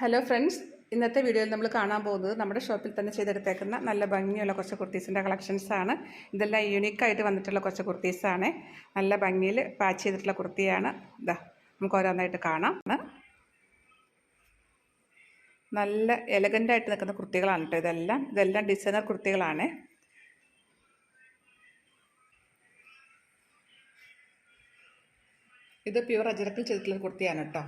Hello friends, ഇന്നത്തെ വീഡിയോയിൽ നമ്മൾ കാണാൻ പോകുന്നത് നമ്മുടെ ഷോപ്പിൽ തന്നെ ചെയ്തെടുത്തേക്കുന്ന നല്ല ഭംഗിയുള്ള കുറച്ച് കുർത്തീസിൻ്റെ കളക്ഷൻസാണ്. ഇതെല്ലാം യൂണീക്കായിട്ട് വന്നിട്ടുള്ള കുറച്ച് കുർത്തീസാണ്. നല്ല ഭംഗിയിൽ പാച്ച് ചെയ്തിട്ടുള്ള കുർത്തിയാണ്. ഇതാ നമുക്ക് ഓരോന്നായിട്ട് കാണാം. നല്ല എലഗൻ്റായിട്ട് നിൽക്കുന്ന കുർത്തികളാണ് കേട്ടോ. ഇതെല്ലാം ഡിസൈനർ കുർത്തികളാണ്. ഇത് പ്യുവർ അജ്രക്കിൽ ചെയ്തിട്ടുള്ള കുർത്തിയാണ് കേട്ടോ.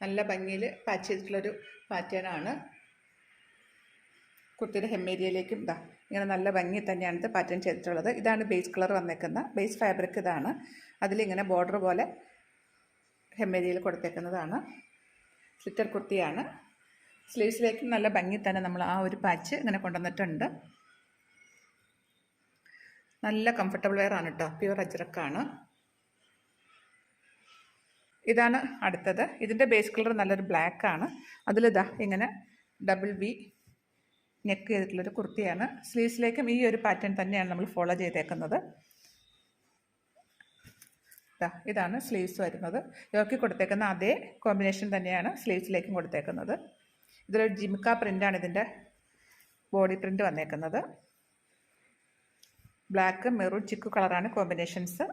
നല്ല ഭംഗിയിൽ പാച്ച് ചെയ്തിട്ടുള്ളൊരു പാറ്റേണാണ്. കുർത്തിയുടെ ഹെമ്മേരിയയിലേക്കും ഇതാ ഇങ്ങനെ നല്ല ഭംഗി തന്നെയാണ് ഇത് പാറ്റേൺ ചെയ്തിട്ടുള്ളത്. ഇതാണ് ബേസ് കളർ വന്നേക്കുന്ന ബേസ് ഫാബ്രിക് ഇതാണ്. അതിലിങ്ങനെ ബോർഡർ പോലെ ഹെമ്മേരിയയിൽ കൊടുത്തേക്കുന്നതാണ്. സ്ലിറ്റർ കുർത്തിയാണ്. സ്ലീവ്സിലേക്കും നല്ല ഭംഗി തന്നെ നമ്മൾ ആ ഒരു പാച്ച് ഇങ്ങനെ കൊണ്ടുവന്നിട്ടുണ്ട്. നല്ല കംഫർട്ടബിൾ വെയർ ആണ് കേട്ടോ. പ്യുവർ അജ്രക്കാണ്. ഇതാണ് അടുത്തത്. ഇതിൻ്റെ ബേസ് കളർ നല്ലൊരു ബ്ലാക്ക് ആണ്. അതിലിതാ ഇങ്ങനെ ഡബിൾ വി നെക്ക് ചെയ്തിട്ടുള്ളൊരു കുർത്തിയാണ്. സ്ലീവ്സിലേക്കും ഈ ഒരു പാറ്റേൺ തന്നെയാണ് നമ്മൾ ഫോളോ ചെയ്തേക്കുന്നത്. ഇതാണ് സ്ലീവ്സ് വരുന്നത്. യോക്കി കൊടുത്തേക്കുന്ന അതേ കോമ്പിനേഷൻ തന്നെയാണ് സ്ലീവ്സിലേക്കും കൊടുത്തേക്കുന്നത്. ഇതിലൊരു ജിമിക്ക പ്രിൻ്റാണ് ഇതിൻ്റെ ബോഡി പ്രിൻ്റ് വന്നേക്കുന്നത്. ബ്ലാക്ക് മെറൂൺ ചിക്കു കളറാണ് കോമ്പിനേഷൻസ്.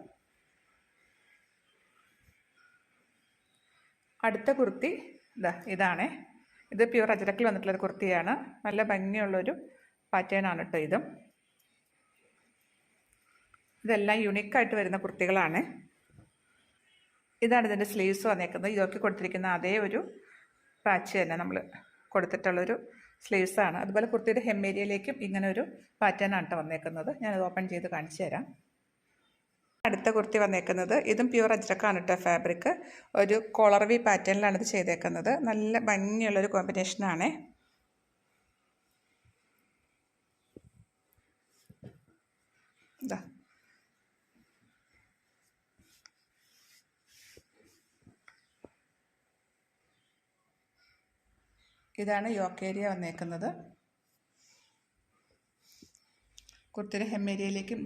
അടുത്ത കുർത്തി ഇതാണ്. ഇത് പ്യുവർ അജ്രക്കിൽ വന്നിട്ടുള്ളൊരു കുർത്തിയാണ്. നല്ല ഭംഗിയുള്ളൊരു പാറ്റേൺ ആണ് കേട്ടോ. ഇതെല്ലാം യുണീക്കായിട്ട് വരുന്ന കുർത്തികളാണ്. ഇതാണ് ഇതിൻ്റെ സ്ലീവ്സ് വന്നേക്കുന്നത്. ഇതൊക്കെ കൊടുത്തിരിക്കുന്ന അതേ ഒരു പാച്ച് തന്നെ നമ്മൾ കൊടുത്തിട്ടുള്ളൊരു സ്ലീവ്സാണ്. അതുപോലെ കുർത്തിയുടെ ഹെമ്മേരിയയിലേക്കും ഇങ്ങനെ ഒരു പാറ്റേൺ ആണ് കേട്ടോ വന്നേക്കുന്നത്. ഞാനത് ഓപ്പൺ ചെയ്ത് കാണിച്ചു തരാം. അടുത്ത കുർത്തി വന്നേക്കുന്നത് ഇതും പ്യുവർ അജ്രക്കാണ് കേട്ടോ. ഫാബ്രിക് ഒരു കോളർ വി പാറ്റേണിലാണ് ഇത് ചെയ്തേക്കുന്നത്. നല്ല ഭംഗിയുള്ളൊരു കോമ്പിനേഷനാണ്. ഇതാണ് യോക്ക് ഏരിയ വന്നേക്കുന്നത്. കുർത്തിയുടെ ഹെമ്മേരിയയിലേക്കും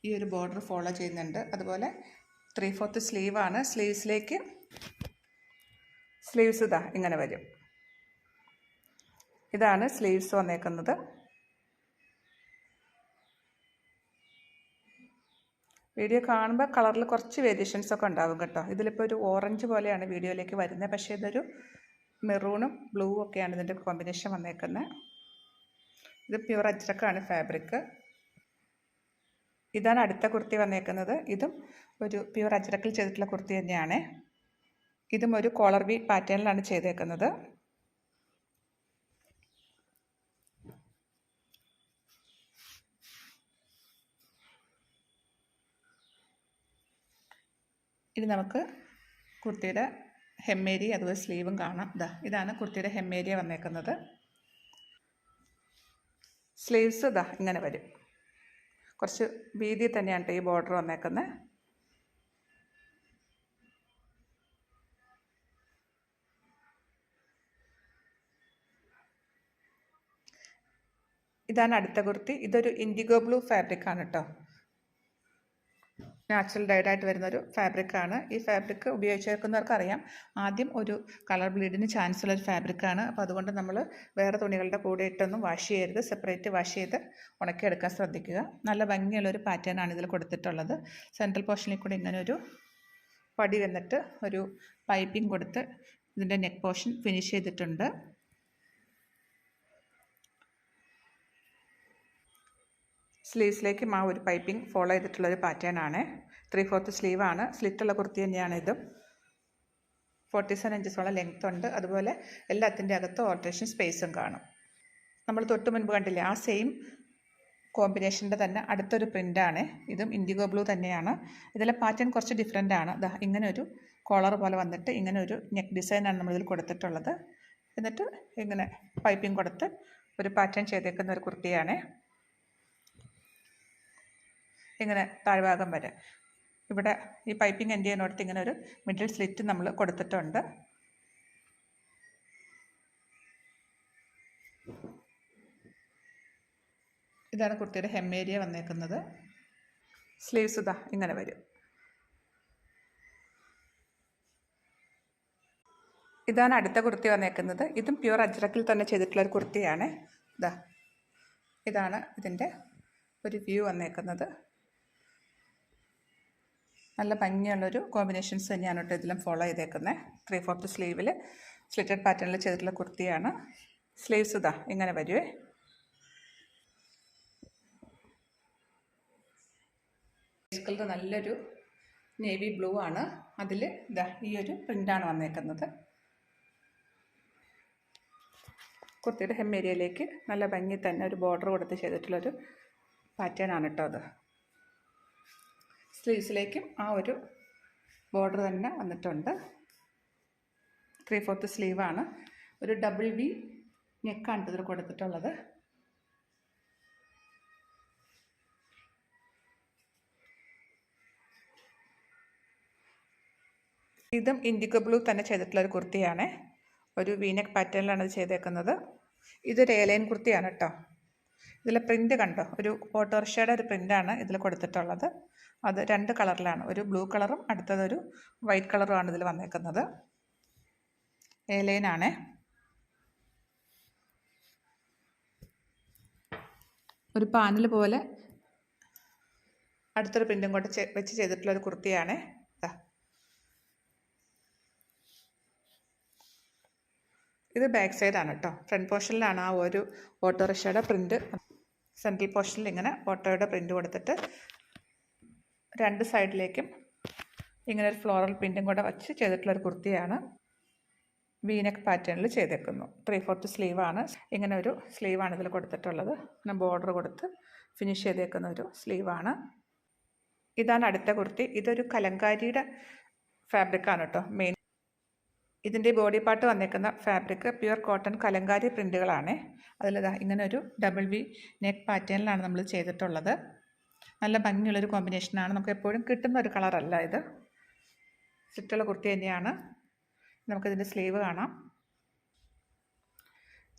ഈ ഒരു ബോർഡർ ഫോളോ ചെയ്യുന്നുണ്ട്. അതുപോലെ 3/4 സ്ലീവാണ്. സ്ലീവ്സിലേക്ക് സ്ലീവ്സ് ഇങ്ങനെ വരും. ഇതാണ് സ്ലീവ്സ് വന്നേക്കുന്നത്. വീഡിയോ കാണുമ്പോൾ കളറിൽ കുറച്ച് വേരിയേഷൻസ് ഒക്കെ ഉണ്ടാവും കേട്ടോ. ഇതിലിപ്പോൾ ഒരു ഓറഞ്ച് പോലെയാണ് വീഡിയോയിലേക്ക് വരുന്നത്. പക്ഷേ ഇതൊരു മെറൂണും ബ്ലൂവും ഒക്കെയാണ് ഇതിൻ്റെ കോമ്പിനേഷൻ വന്നേക്കുന്നത്. ഇത് പ്യുവർ അജ്രക്കാണ് ഫാബ്രിക്. ഇതാണ് അടുത്ത കുർത്തി വന്നേക്കുന്നത്. ഇതും ഒരു പ്യുവർ അജ്രക്കിൽ ചെയ്തിട്ടുള്ള കുർത്തി തന്നെയാണ്. ഇതും ഒരു കോളർ വി പാറ്റേണിലാണ് ചെയ്തേക്കുന്നത്. ഇനി നമുക്ക് കുർത്തിയുടെ ഹെമ്മേരി അതുപോലെ സ്ലീവും കാണാം. ഇതാണ് കുർത്തിയുടെ ഹെമ്മേരിയ വന്നേക്കുന്നത്. സ്ലീവ്സ് ഇങ്ങനെ വരും. കുറച്ച് വീതി തന്നെയാണ് ഈ ബോർഡർ വന്നേക്കുന്നത്. ഇതാണ് അടുത്ത കുർത്തി. ഇതൊരു ഇൻഡിഗോ ബ്ലൂ ഫാബ്രിക്കാണ് കേട്ടോ. നാച്ചുറൽ ഡൈഡായിട്ട് വരുന്നൊരു ഫാബ്രിക്കാണ്. ഈ ഫാബ്രിക് ഉപയോഗിച്ചേക്കുന്നവർക്ക് അറിയാം, ആദ്യം ഒരു കളർ ബ്ലീഡിന് ചാൻസ് ഉള്ളൊരു ഫാബ്രിക്കാണ്. അപ്പോൾ അതുകൊണ്ട് നമ്മൾ വേറെ തുണികളുടെ കൂടെ ഇട്ടൊന്നും വാഷ് ചെയ്യരുത്. സെപ്പറേറ്റ് വാഷ് ചെയ്ത് ഉണക്കിയെടുക്കാൻ ശ്രദ്ധിക്കുക. നല്ല ഭംഗിയുള്ളൊരു പാറ്റേൺ ആണ് ഇതിൽ കൊടുത്തിട്ടുള്ളത്. സെൻട്രൽ പോർഷനിൽ കൂടി ഇങ്ങനെ ഒരു പടി വന്നിട്ട് ഒരു പൈപ്പിംഗ് കൊടുത്ത് ഇതിൻ്റെ നെക്ക് പോർഷൻ ഫിനിഷ് ചെയ്തിട്ടുണ്ട്. സ്ലീവ്സിലേക്കും ആ ഒരു പൈപ്പിംഗ് ഫോളോ ചെയ്തിട്ടുള്ളൊരു പാറ്റേൺ ആണ്. 3/4 സ്ലീവാണ്. സ്ലിറ്റുള്ള കുർത്തി തന്നെയാണ് ഇതും. 47 ഇഞ്ചസോളം ലെങ്ത് ഉണ്ട്. അതുപോലെ എല്ലാത്തിൻ്റെ അകത്ത് ഓൾട്രേഷൻ സ്പേസും കാണും. നമ്മൾ തൊട്ട് മുൻപ് കണ്ടില്ലേ, ആ സെയിം കോമ്പിനേഷൻ്റെ തന്നെ അടുത്തൊരു പ്രിൻ്റാണ്. ഇതും ഇൻഡിഗോ ബ്ലൂ തന്നെയാണ്. ഇതിലെ പാറ്റേൺ കുറച്ച് ഡിഫറെൻ്റ് ആണ്. ഇങ്ങനെ ഒരു കോളർ പോലെ വന്നിട്ട് ഇങ്ങനെ ഒരു നെക്ക് ഡിസൈനാണ് നമ്മളിതിൽ കൊടുത്തിട്ടുള്ളത്. എന്നിട്ട് ഇങ്ങനെ പൈപ്പിംഗ് കൊടുത്ത് ഒരു പാറ്റേൺ ചെയ്തേക്കുന്ന ഒരു കുർത്തിയാണ്. ഇങ്ങനെ താഴ്ഭാഗം വരെ ഇവിടെ ഈ പൈപ്പിംഗ് എൻഡ് ചെയ്യുന്നിടത്ത് ഇങ്ങനെ ഒരു മിഡിൽ സ്ലിറ്റ് നമ്മൾ കൊടുത്തിട്ടുണ്ട്. ഇതാണ് കുർത്തിയുടെ ഹെമ്മേരിയ വന്നേക്കുന്നത്. സ്ലീവ്സ് ഇങ്ങനെ വരും. ഇതാണ് അടുത്ത കുർത്തി വന്നേക്കുന്നത്. ഇതും പ്യുവർ അജ്രക്കിൽ തന്നെ ചെയ്തിട്ടുള്ളൊരു കുർത്തിയാണ്. ഇതാണ് ഇതിൻ്റെ ഒരു വ്യൂ വന്നേക്കുന്നത്. നല്ല ഭംഗിയുള്ളൊരു കോമ്പിനേഷൻസ് തന്നെയാണ് കേട്ടോ ഇതിലും ഫോളോ ചെയ്തേക്കുന്നത്. 3/4 സ്ലീവിൽ സ്ലിറ്റഡ് പാറ്റേണിൽ ചെയ്തിട്ടുള്ള കുർത്തിയാണ്. സ്ലീവ്സ് ഇങ്ങനെ വരുവേ. കളർ നല്ലൊരു നേവി ബ്ലൂ ആണ്. അതിൽ ഈ ഒരു പ്രിൻ്റാണ് വന്നേക്കുന്നത്. കുർത്തിയുടെ ഹെം ഏരിയയിലേക്ക് നല്ല ഭംഗി തന്നെ ഒരു ബോർഡർ കൊടുത്ത് ചെയ്തിട്ടുള്ളൊരു പാറ്റേൺ ആണ് കേട്ടോ അത്. സ്ലീവ്സിലേക്കും ആ ഒരു ബോർഡർ തന്നെ വന്നിട്ടുണ്ട്. 3/4 സ്ലീവാണ്. ഒരു ഡബിൾ വി നെക്കാണ് ഇതിൽ കൊടുത്തിട്ടുള്ളത്. ഇതും ഇൻഡിഗോ ബ്ലൂ തന്നെ ചെയ്തിട്ടുള്ളൊരു കുർത്തിയാണ്. ഒരു വീനെക്ക് പാറ്റേണിലാണ് ഇത് ചെയ്തേക്കുന്നത്. ഇതൊരു എയർലൈൻ കുർത്തിയാണ് കേട്ടോ. ഇതിലെ പ്രിൻ്റ് കണ്ടോ, ഒരു ഓട്ടോറിക്ഷയുടെ ഒരു പ്രിൻ്റാണ് ഇതിൽ കൊടുത്തിട്ടുള്ളത്. അത് 2 കളറിലാണ്, ഒരു ബ്ലൂ കളറും അടുത്തതൊരു വൈറ്റ് കളറുമാണ് ഇതിൽ വന്നേക്കുന്നത്. എയർലൈനാണ്. ഒരു പാനൽ പോലെ അടുത്തൊരു പ്രിൻ്റും കൂടെ വെച്ച് ചെയ്തിട്ടുള്ളൊരു കുർത്തിയാണ്. ഇത് ബാക്ക് സൈഡാണ് കേട്ടോ. ഫ്രണ്ട് പോർഷനിലാണ് ആ ഒരു ഓട്ടോറിക്ഷയുടെ പ്രിൻ്റ്. സെൻട്രൽ പോർഷനിൽ ഇങ്ങനെ ഓട്ടോയുടെ പ്രിൻ്റ് കൊടുത്തിട്ട് 2 സൈഡിലേക്കും ഇങ്ങനെ ഒരു ഫ്ലോറൽ പ്രിൻ്റും കൂടെ വച്ച് ചെയ്തിട്ടുള്ളൊരു കുർത്തിയാണ്. വീനെക്ക് പാറ്റേണിൽ ചെയ്തേക്കുന്നു. 3/4 സ്ലീവാണ്. ഇങ്ങനെ ഒരു സ്ലീവാണ് ഇതിൽ കൊടുത്തിട്ടുള്ളത്. പിന്നെ ബോർഡർ കൊടുത്ത് ഫിനിഷ് ചെയ്തേക്കുന്ന ഒരു സ്ലീവാണ്. ഇതാണ് അടുത്ത കുർത്തി. ഇതൊരു കലങ്കാരിയുടെ ഫാബ്രിക്കാണ് കേട്ടോ. മെയിൻ ഇതിൻ്റെ ബോഡി പാർട്ട് വന്നേക്കുന്ന ഫാബ്രിക് പ്യുവർ കോട്ടൺ കലങ്കാരി പ്രിൻ്റുകളാണ്. അതിലിതാ ഇങ്ങനെ ഒരു ഡബിൾ വി നെക്ക് പാറ്റേണിലാണ് നമ്മൾ ചെയ്തിട്ടുള്ളത്. നല്ല ഭംഗിയുള്ളൊരു കോമ്പിനേഷനാണ്. നമുക്ക് എപ്പോഴും കിട്ടുന്ന ഒരു കളറല്ല ഇത്. ചുറ്റുള്ള കുർത്തി തന്നെയാണ്. നമുക്കിതിൻ്റെ സ്ലീവ് കാണാം.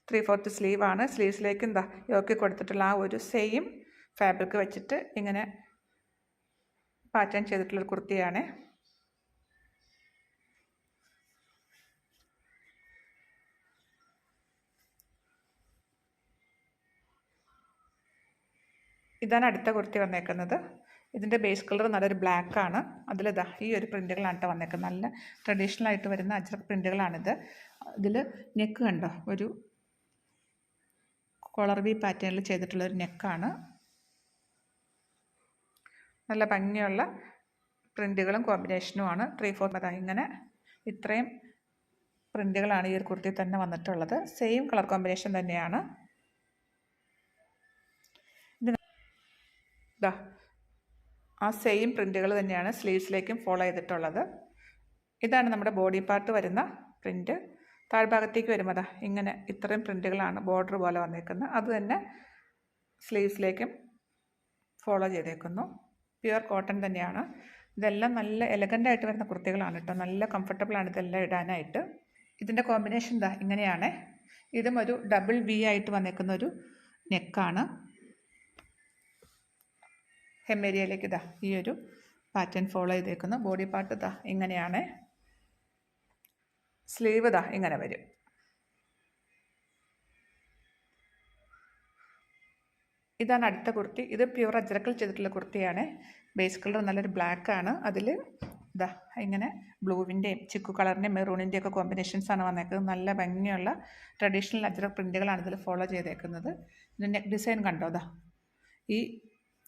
3/4 സ്ലീവാണ്. സ്ലീവ്സിലേക്ക് യോക്കി കൊടുത്തിട്ടുള്ള ആ ഒരു സെയിം ഫാബ്രിക് വെച്ചിട്ട് ഇങ്ങനെ പാറ്റേൺ ചെയ്തിട്ടുള്ളൊരു കുർത്തിയാണ്. ഇതാണ് അടുത്ത കുർത്തി വന്നേക്കുന്നത്. ഇതിൻ്റെ ബേസ് കളർ നല്ലൊരു ബ്ലാക്കാണ്. അതിലിതാ ഈ ഒരു പ്രിൻ്റുകളാണ് കേട്ടോ വന്നേക്കുന്നത്. നല്ല ട്രഡീഷണൽ ആയിട്ട് വരുന്ന അജ്രക് പ്രിൻ്റുകളാണിത്. ഇതിൽ നെക്ക് കണ്ടോ, ഒരു കോളർ വി പാറ്റേണിൽ ചെയ്തിട്ടുള്ളൊരു നെക്കാണ്. നല്ല ഭംഗിയുള്ള പ്രിൻ്റുകളും കോമ്പിനേഷനുമാണ്. 3/4 ഇങ്ങനെ ഇത്രയും പ്രിൻ്റുകളാണ് ഈ ഒരു കുർത്തി തന്നെ വന്നിട്ടുള്ളത്. സെയിം കളർ കോമ്പിനേഷൻ തന്നെയാണ്. ആ സെയിം പ്രിൻ്റുകൾ തന്നെയാണ് സ്ലീവ്സിലേക്കും ഫോളോ ചെയ്തിട്ടുള്ളത്. ഇതാണ് നമ്മുടെ ബോഡി പാർട്ട് വരുന്ന പ്രിൻ്റ്. താഴ്ഭാഗത്തേക്ക് വരുമ്പോൾ ഇങ്ങനെ ഇത്രയും പ്രിൻ്റുകളാണ് ബോർഡർ പോലെ വന്നേക്കുന്നത്. അത് തന്നെ സ്ലീവ്സിലേക്കും ഫോളോ ചെയ്തേക്കുന്നു. പ്യുവർ കോട്ടൺ തന്നെയാണ്. ഇതെല്ലാം നല്ല എലഗൻ്റായിട്ട് വരുന്ന കുർത്തികളാണ് കേട്ടോ. നല്ല കംഫർട്ടബിളാണ് ഇതെല്ലാം ഇടാനായിട്ട്. ഇതിൻ്റെ കോമ്പിനേഷൻ ഇങ്ങനെയാണ്. ഇതും ഒരു ഡബിൾ വി ആയിട്ട് വന്നേക്കുന്ന ഒരു നെക്കാണ്. ഹെം ഏരിയയിലേക്ക് ഈ ഒരു പാറ്റേൺ ഫോളോ ചെയ്തേക്കുന്നു. ബോഡി പാർട്ട് ഇങ്ങനെയാണ്. സ്ലീവ് ഇങ്ങനെ വരും. ഇതാണ് അടുത്ത കുർത്തി. ഇത് പ്യുവർ അജ്രക്കിൽ ചെയ്തിട്ടുള്ള കുർത്തിയാണ്. ബേസ് കളർ നല്ലൊരു ബ്ലാക്കാണ്. അതിൽ ഇങ്ങനെ ബ്ലൂവിൻ്റെയും ചിക്കു കളറിൻ്റെയും മെറൂണിൻ്റെയും ഒക്കെ കോമ്പിനേഷൻസാണ് വന്നേക്കുന്നത്. നല്ല ഭംഗിയുള്ള ട്രഡീഷണൽ അജ്രക് പ്രിൻ്റുകളാണ് ഇതിൽ ഫോളോ ചെയ്തേക്കുന്നത്. ഇതിൻ്റെ നെക്ക് ഡിസൈൻ കണ്ടോ, ഈ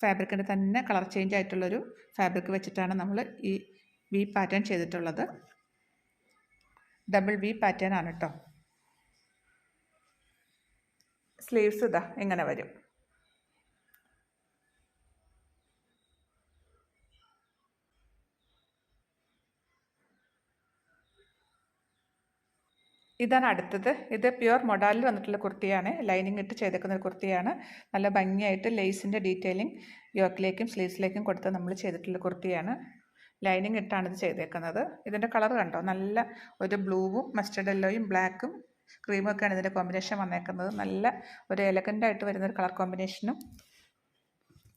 ഫാബ്രിക്കിൻ്റെ തന്നെ കളർ ചേഞ്ച് ആയിട്ടുള്ളൊരു ഫാബ്രിക് വെച്ചിട്ടാണ് നമ്മൾ ഈ വി പാറ്റേൺ ചെയ്തിട്ടുള്ളത്. ഡബിൾ വി പാറ്റേൺ ആണ് കേട്ടോ. സ്ലീവ്സ് ഇങ്ങനെ വരും. ഇതാണ് അടുത്തത്. ഇത് പ്യുവർ മൊഡാലിൽ വന്നിട്ടുള്ള കുർത്തിയാണ്. ലൈനിങ് ഇട്ട് ചെയ്തേക്കുന്ന ഒരു കുർത്തിയാണ്. നല്ല ഭംഗിയായിട്ട് ലേസിൻ്റെ ഡീറ്റെയിലിംഗ് യോക്കിലേക്കും സ്ലീവ്സിലേക്കും കൊടുത്ത് നമ്മൾ ചെയ്തിട്ടുള്ള കുർത്തിയാണ്. ലൈനിങ് ഇട്ടാണ് ഇത് ചെയ്തേക്കുന്നത്. ഇതിൻ്റെ കളർ കണ്ടോ, നല്ല ഒരു ബ്ലൂവും മസ്റ്റർഡ് യെല്ലോയും ബ്ലാക്കും ക്രീമും ഒക്കെയാണ് ഇതിൻ്റെ കോമ്പിനേഷൻ വന്നേക്കുന്നത്. നല്ല ഒരു എലഗൻ്റായിട്ട് വരുന്നൊരു കളർ കോമ്പിനേഷനും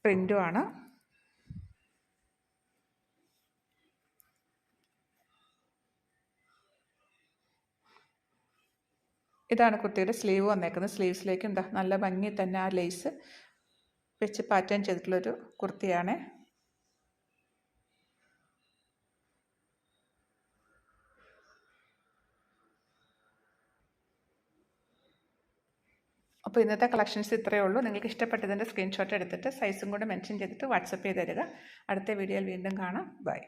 പ്രിൻറ്റുമാണ്. ഇതാണ് കുർത്തിയുടെ സ്ലീവ് വന്നേക്കുന്നത്. സ്ലീവ്സിലേക്ക് എന്താ നല്ല ഭംഗി തന്നെ ആ ലേസ് വെച്ച് പാറ്റേൺ ചെയ്തിട്ടുള്ളൊരു കുർത്തിയാണ്. അപ്പോൾ ഇന്നത്തെ കളക്ഷൻസ് ഇത്രയേ ഉള്ളൂ. നിങ്ങൾക്ക് ഇഷ്ടപ്പെട്ടതിൻ്റെ സ്ക്രീൻഷോട്ട് എടുത്തിട്ട് സൈസും കൂടെ മെൻഷൻ ചെയ്തിട്ട് വാട്സപ്പ് ചെയ്ത് തരിക. അടുത്ത വീഡിയോയിൽ വീണ്ടും കാണാം. ബൈ.